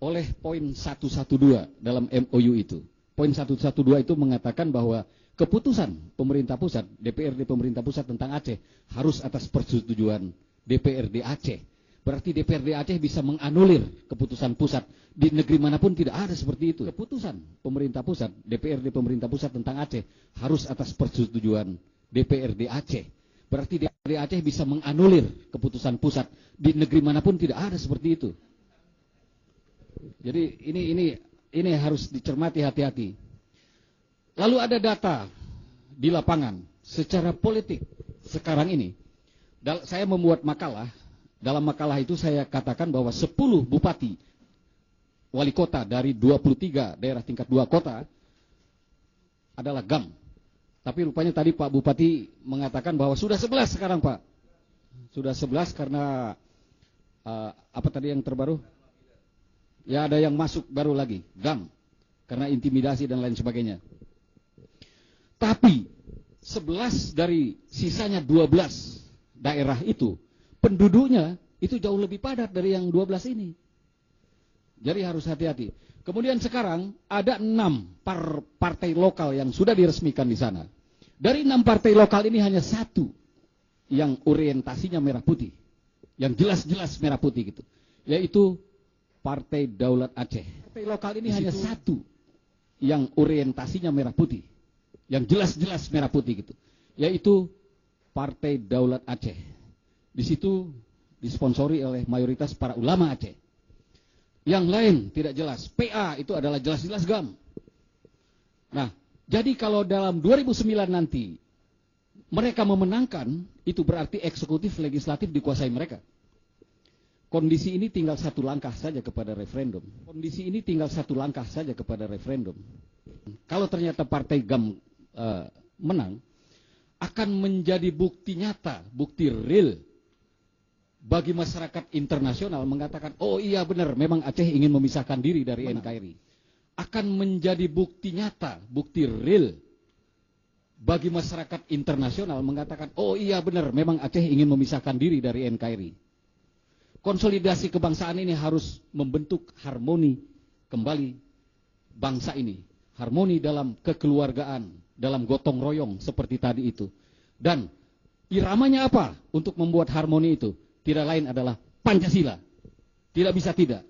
oleh poin 112 dalam MOU itu. Poin 112 itu mengatakan bahwa keputusan pemerintah pusat, DPRD pemerintah pusat tentang Aceh harus atas persetujuan DPRD Aceh. Berarti DPRD Aceh bisa menganulir keputusan pusat. Di negeri manapun tidak ada seperti itu. Keputusan pemerintah pusat, DPRD pemerintah pusat tentang Aceh harus atas persetujuan DPRD Aceh. Berarti DPRD Aceh bisa menganulir keputusan pusat. Di negeri manapun tidak ada seperti itu. Jadi ini harus dicermati hati-hati. Lalu ada data di lapangan secara politik sekarang ini. Saya membuat makalah. Dalam makalah itu saya katakan bahwa 10 bupati wali kota dari 23 daerah tingkat 2 kota adalah GAM. Tapi rupanya tadi Pak Bupati mengatakan bahwa sudah 11 sekarang Pak. Sudah 11 karena apa tadi yang terbaru? Ya ada yang masuk baru lagi, GAM. Karena intimidasi dan lain sebagainya. Tapi 11 dari sisanya 12 daerah itu penduduknya itu jauh lebih padat dari yang 12 ini. Jadi harus hati-hati. Kemudian sekarang ada 6 partai lokal yang sudah diresmikan di sana. Dari 6 partai lokal ini hanya 1 yang orientasinya merah putih. Yang jelas-jelas merah putih gitu. Yaitu Partai Daulat Aceh. Partai lokal ini hanya 1 yang orientasinya merah putih. Yang jelas-jelas merah putih gitu. Yaitu Partai Daulat Aceh. Di situ disponsori oleh mayoritas para ulama Aceh. Yang lain tidak jelas. PA itu adalah jelas-jelas GAM. Nah, jadi kalau dalam 2009 nanti mereka memenangkan, itu berarti eksekutif legislatif dikuasai mereka. Kondisi ini tinggal 1 langkah saja kepada referendum. Kondisi ini tinggal 1 langkah saja kepada referendum. Kalau ternyata partai GAM menang, akan menjadi bukti nyata, bukti real bagi masyarakat internasional mengatakan, oh iya benar, memang Aceh ingin memisahkan diri dari NKRI. Akan menjadi bukti nyata, bukti real bagi masyarakat internasional mengatakan, oh iya benar, memang Aceh ingin memisahkan diri dari NKRI. Konsolidasi kebangsaan ini harus membentuk harmoni kembali bangsa ini. Harmoni dalam kekeluargaan, dalam gotong royong seperti tadi itu. Dan iramanya apa untuk membuat harmoni itu? Tidak lain adalah Pancasila. Tidak bisa tidak.